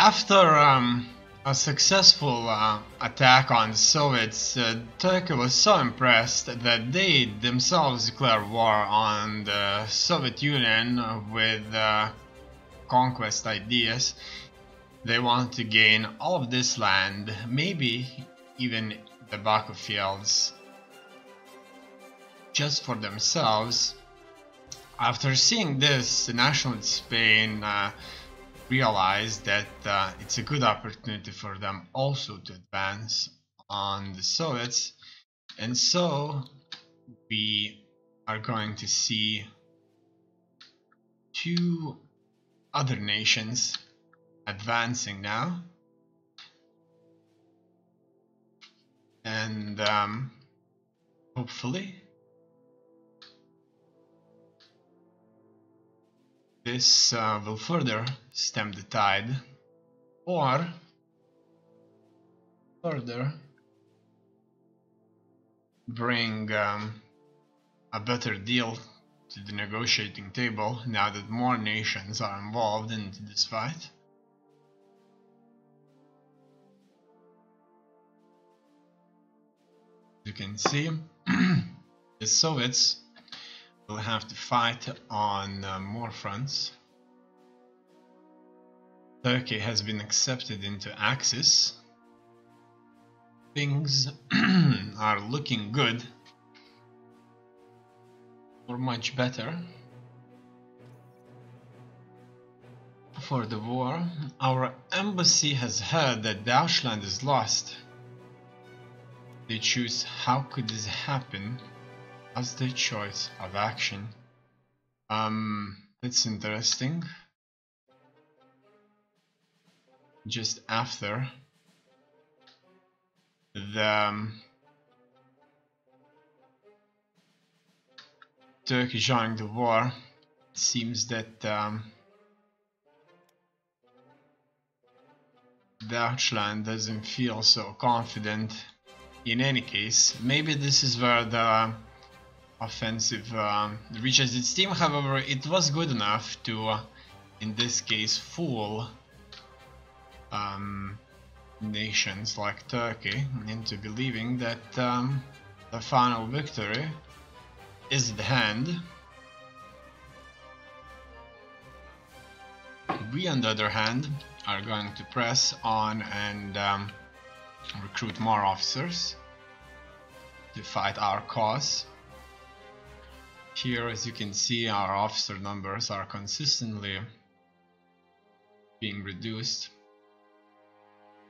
After a successful attack on the Soviets, Turkey was so impressed that they themselves declared war on the Soviet Union with conquest ideas. They want to gain all of this land, maybe even the battlefields, just for themselves. After seeing this, the nationalist Spain realized that it's a good opportunity for them also to advance on the Soviets, and so we are going to see two other nations advancing now, and hopefully this will further stem the tide, or further bring a better deal to the negotiating table now that more nations are involved into this fight. You can see the Soviets will have to fight on more fronts. Turkey has been accepted into Axis. Things are looking good, or much better, for the war. Our embassy has heard that Deutschland is lost. They choose how could this happen as their choice of action. That's interesting. Just after the Turkey joined the war, it seems that Deutschland doesn't feel so confident. In any case, maybe this is where the offensive reaches its team. However, it was good enough to, in this case, fool nations like Turkey into believing that the final victory is at hand. We, on the other hand, are going to press on and recruit more officers to fight our cause. Here, as you can see, our officer numbers are consistently being reduced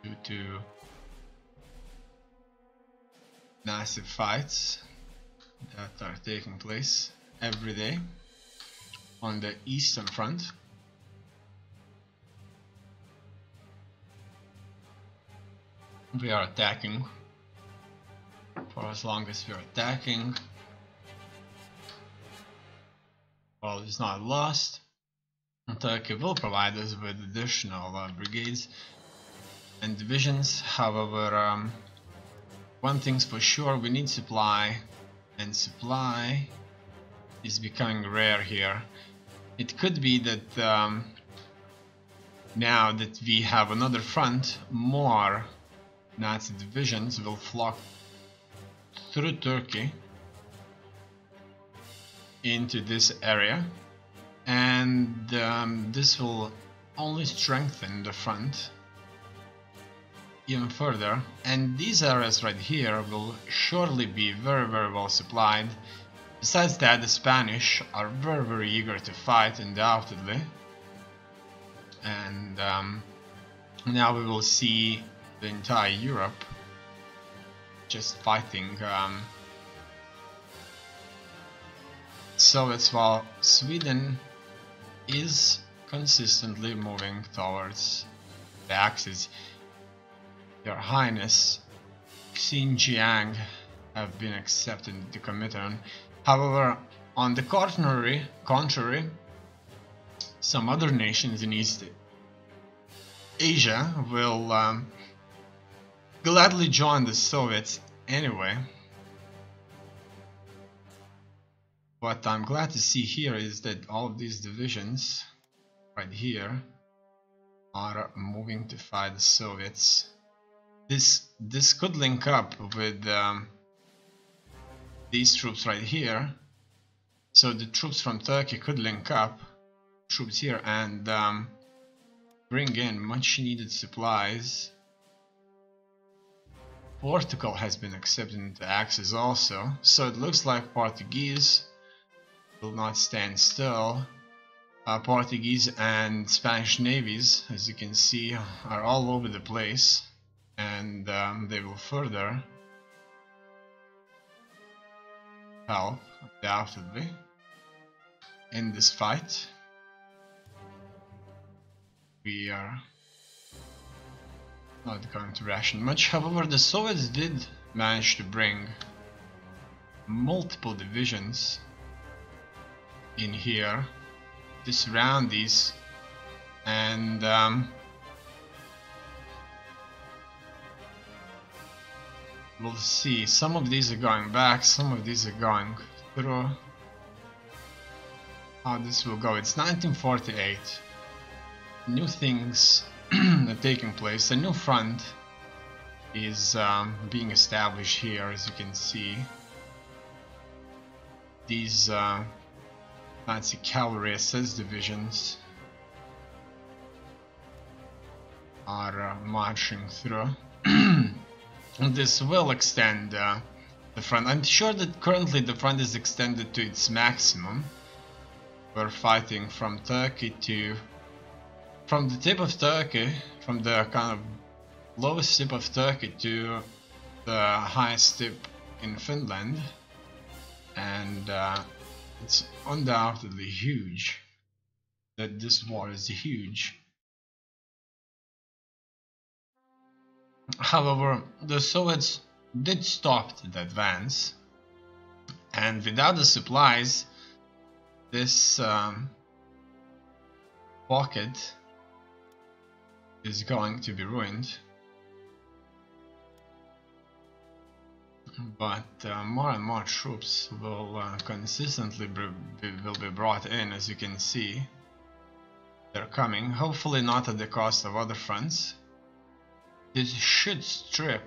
due to massive fights that are taking place every day on the Eastern Front. We are attacking for as long as we are attacking. All is not lost. Turkey will provide us with additional brigades and divisions. However, one thing's for sure, we need supply, and supply is becoming rare here. It could be that now that we have another front, more Nazi divisions will flock through Turkey into this area, and this will only strengthen the front even further, and these areas right here will surely be very well supplied. Besides that, the Spanish are very eager to fight, undoubtedly, and now we will see the entire Europe just fighting Soviets, while Sweden is consistently moving towards the Axis. Your Highness, Xinjiang have been accepted into Comintern. However, on the contrary, some other nations in East Asia will gladly join the Soviets anyway. What I'm glad to see here is that all of these divisions right here are moving to fight the Soviets. This could link up with these troops right here. So the troops from Turkey could link up, troops here, and bring in much needed supplies. Portugal has been accepted into Axis also, so it looks like Portuguese will not stand still. Portuguese and Spanish navies, as you can see, are all over the place, and they will further help, undoubtedly, in this fight. We are not going to ration much. However, the Soviets did manage to bring multiple divisions in here to surround these, and we'll see. Some of these are going back, some of these are going through. How this will go. It's 1948. New things are taking place. A new front is being established here, as you can see. These Nazi cavalry SS divisions are marching through. This will extend the front. I'm sure that currently the front is extended to its maximum. We're fighting from Turkey to... from the tip of Turkey, from the kind of lowest tip of Turkey to the highest tip in Finland, and it's undoubtedly huge. That this war is huge. However, the Soviets did stop the advance, and without the supplies, this pocket is going to be ruined. But more and more troops will consistently will be brought in, as you can see. They're coming, hopefully not at the cost of other fronts. This should strip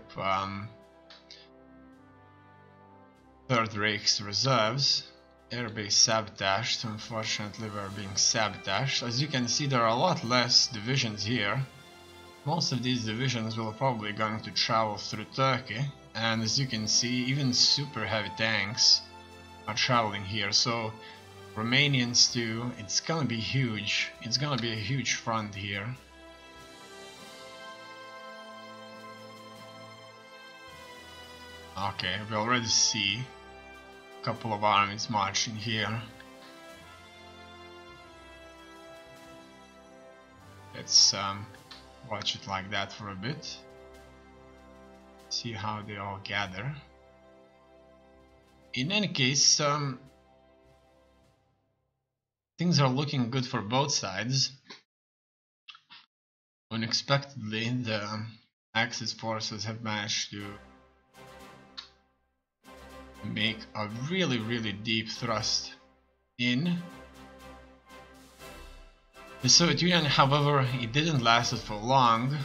Third Reich's reserves. Airbase sabotaged. Unfortunately, we're being sabotaged. As you can see, there are a lot less divisions here. Most of these divisions will probably going to travel through Turkey, and as you can see, even super heavy tanks are traveling here. So Romanians too, it's gonna be huge. It's gonna be a huge front here. Okay, we already see a couple of armies marching here. Let's watch it like that for a bit. See how they all gather. In any case, things are looking good for both sides. Unexpectedly, the Axis forces have managed to make a really deep thrust in. The Soviet Union, however, it didn't last for long.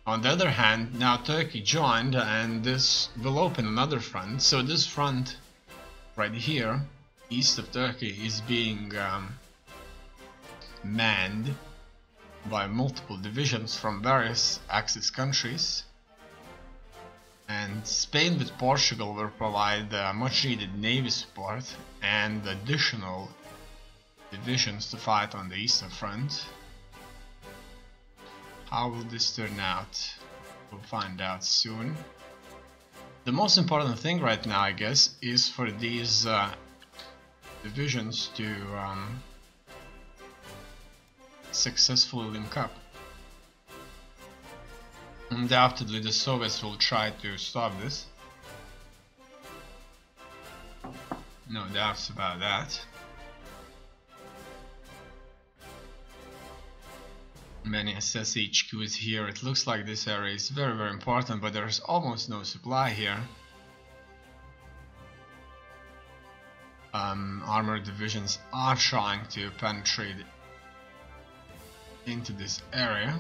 On the other hand, now Turkey joined, and this will open another front. So this front right here, east of Turkey, is being manned by multiple divisions from various Axis countries. And Spain with Portugal will provide much needed navy support and additional divisions to fight on the eastern front. How will this turn out? We'll find out soon. The most important thing right now, I guess, is for these divisions to successfully link up. Undoubtedly, the Soviets will try to stop this. No doubts about that. Many SS HQs here. It looks like this area is very important, but there's almost no supply here. Armored divisions are trying to penetrate into this area.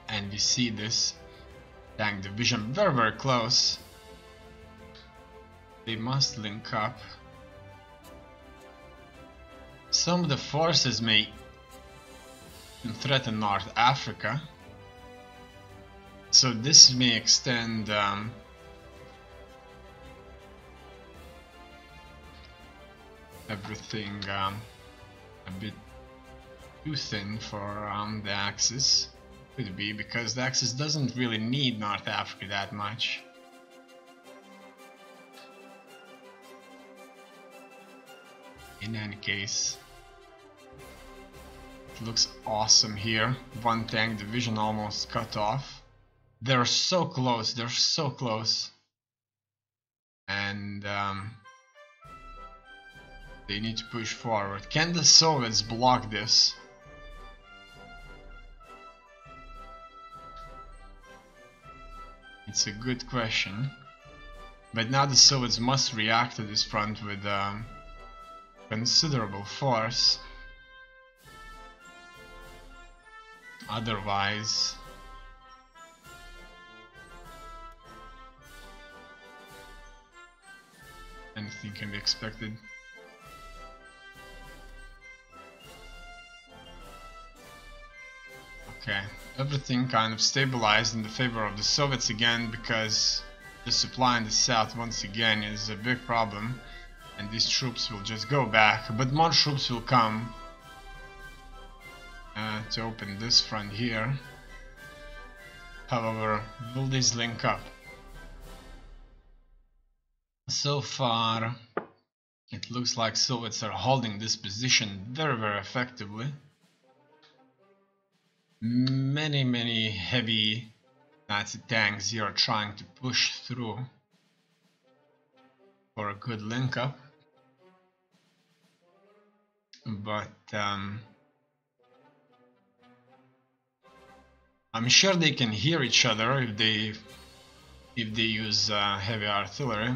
And we see this tank division very close. They must link up. Some of the forces may threaten North Africa, so this may extend everything a bit too thin for the Axis. Could be because the Axis doesn't really need North Africa that much. In any case, it looks awesome here. One tank division almost cut off. They're so close, they're so close. And they need to push forward. Can the Soviets block this? It's a good question. But now the Soviets must react to this front with considerable force. Otherwise, anything can be expected. Okay, everything kind of stabilized in the favor of the Soviets again, because the supply in the south once again is a big problem, and these troops will just go back, but more troops will come to open this front here. However, will these link up? So far, it looks like Soviets are holding this position very effectively. Many heavy Nazi tanks here are trying to push through for a good link up, but I'm sure they can hear each other if they use heavy artillery.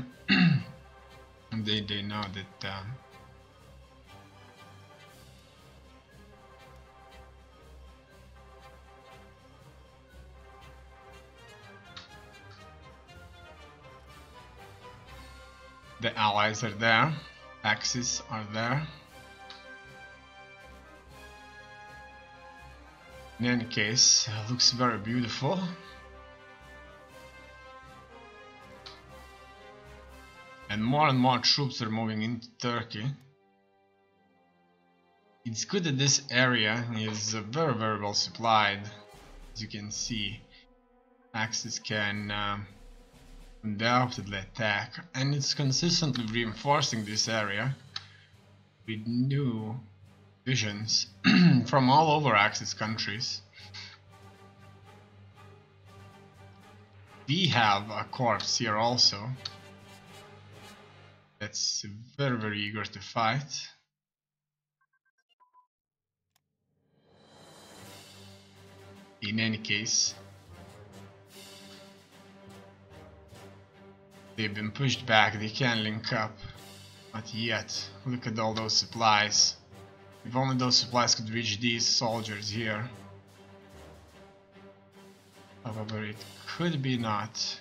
They know that the Allies are there, Axis are there. In any case, it looks very beautiful. And more troops are moving into Turkey. It's good that this area is very well supplied. As you can see, Axis can undoubtedly attack, and it's consistently reinforcing this area with new divisions from all over Axis countries. We have a corps here also that's very eager to fight. In any case, they've been pushed back, they can't link up. Not yet. Look at all those supplies. If only those supplies could reach these soldiers here. However, it could be not.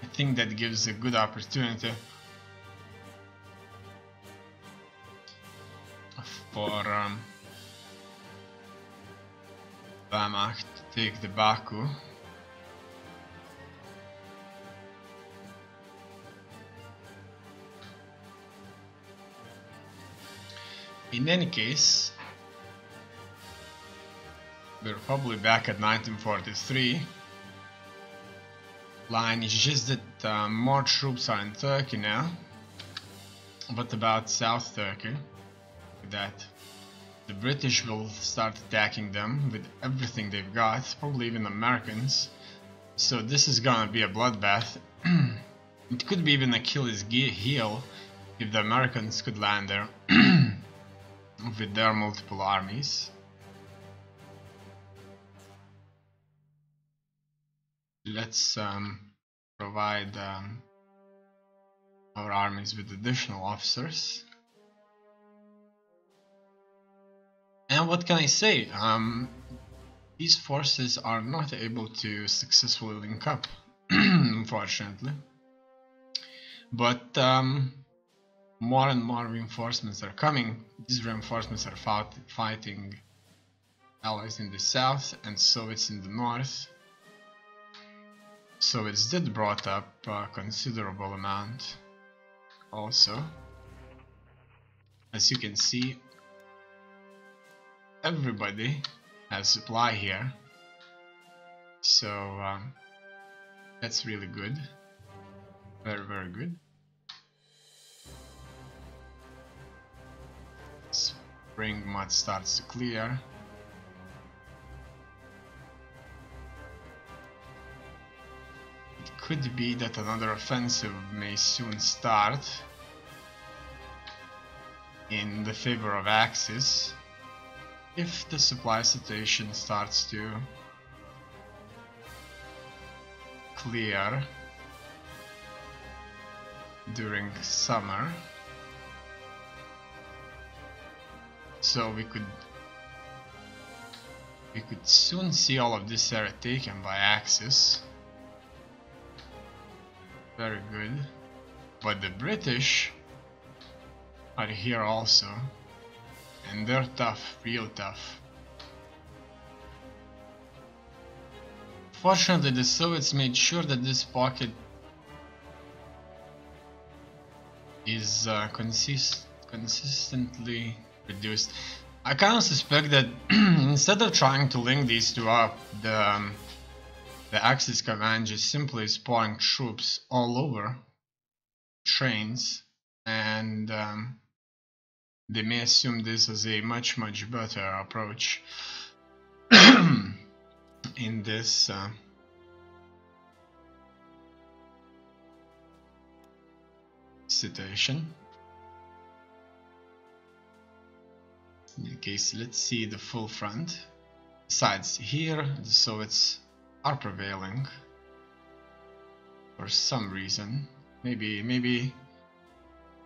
I think that gives a good opportunity for Wehrmacht to take the Baku. In any case, we're probably back at 1943 line. It's just that more troops are in Turkey now. What about South Turkey? That the British will start attacking them with everything they've got, probably even Americans. So this is gonna be a bloodbath. It could be even Achilles' heel if the Americans could land there with their multiple armies. Let's provide our armies with additional officers. And what can I say? These forces are not able to successfully link up, unfortunately. But more and more reinforcements are coming. These reinforcements are fighting allies in the south and Soviets in the north. Soviets did brought up a considerable amount also. As you can see, everybody has supply here, so that's really good, very good. Spring mud starts to clear. It could be that another offensive may soon start in the favor of Axis if the supply situation starts to clear during summer. So we could soon see all of this area taken by Axis. Very good. But the British are here also, and they're tough, real tough. Fortunately, the Soviets made sure that this pocket is consistently reduced. I kind of suspect that instead of trying to link these two up, the Axis command just simply is pouring troops all over trains, and they may assume this as a much better approach in this situation. In any case, let's see the full front. Besides, here the Soviets are prevailing for some reason. Maybe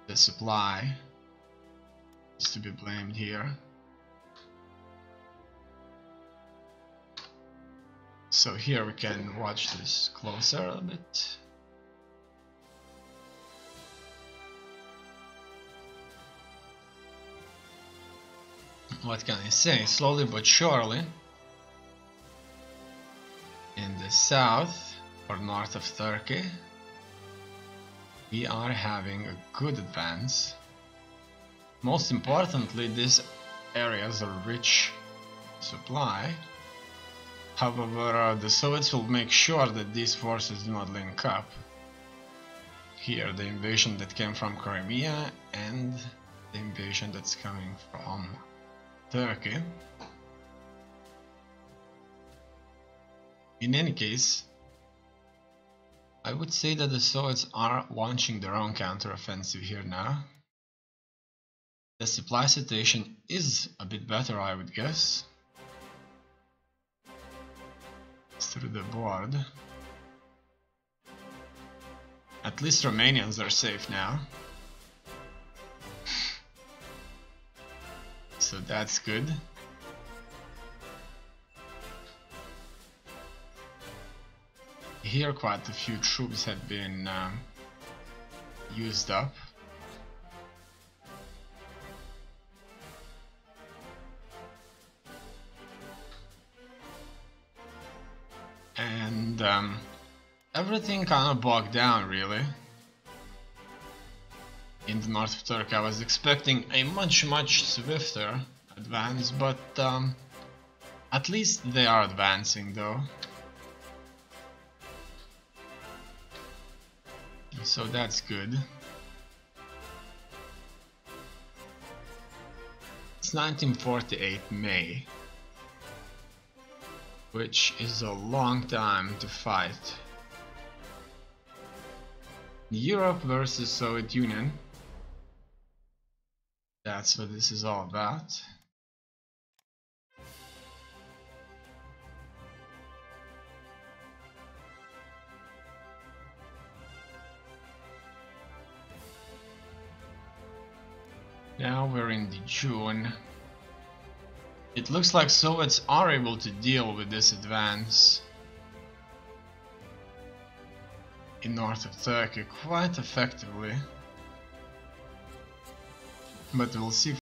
the supply is to be blamed here. So here we can watch this closer a bit. What can I say? Slowly but surely, in the south or north of Turkey, we are having a good advance. Most importantly, these areas are rich in supply. However, the Soviets will make sure that these forces do not link up. Here, the invasion that came from Crimea and the invasion that's coming from Turkey. In any case, I would say that the Soviets are launching their own counteroffensive here now. The supply situation is a bit better, I would guess. Through the board. At least Romanians are safe now. So that's good. Here quite a few troops have been used up. And everything kind of bogged down, really. In the north of Turkey, I was expecting a much swifter advance, but at least they are advancing, though. So that's good. It's 1948 May, which is a long time to fight. Europe versus Soviet Union. That's what this is all about. Now we're in the June. It looks like Soviets are able to deal with this advance in north of Turkey quite effectively. But we'll see